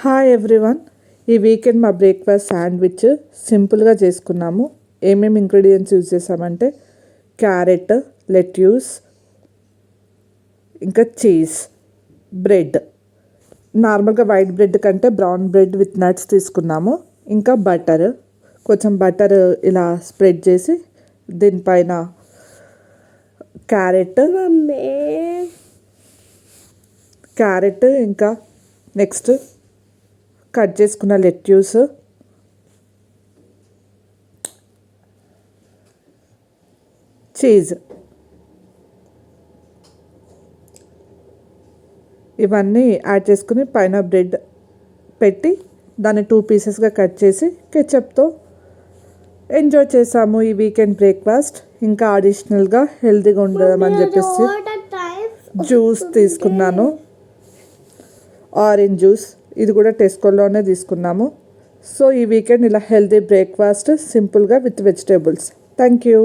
Hi everyone. ఈ weekend మా breakfast sandwich సింపుల్గా చేసుకున్నాము. ఏమేమి ఇంగ్రీడియంట్స్ యూజ్ చేసామంటే క్యారెట్, లెట్యూస్, ఇంకా చీజ్, బ్రెడ్. నార్మల్గా వైట్ బ్రెడ్ కంటే బ్రౌన్ బ్రెడ్ విత్ నట్స్ తీసుకున్నాము. ఇంకా బటర్, కొంచెం బటర్ ఇలా స్ప్రెడ్ చేసి దీనిపైన క్యారెట్ ఇంకా నెక్స్ట్ కట్ చేసుకున్న లెట్యూస్, చీజ్, ఇవన్నీ యాడ్ చేసుకుని పైన బ్రెడ్ పెట్టి దాన్ని 2 పీసెస్గా కట్ చేసి కెచప్తో ఎంజాయ్ చేసాము ఈ వీకెండ్ బ్రేక్ఫాస్ట్. ఇంకా అడిషనల్గా హెల్తీగా ఉండమని చెప్పేసి జ్యూస్ తీసుకున్నాను, ఆరెంజ్ జ్యూస్. ఇది కూడా టెస్కోలోనే తీసుకున్నాము. సో ఈ వీకెండ్ ఇలా హెల్తీ బ్రేక్ఫాస్ట్ సింపుల్గా విత్ వెజిటేబుల్స్. Thank you.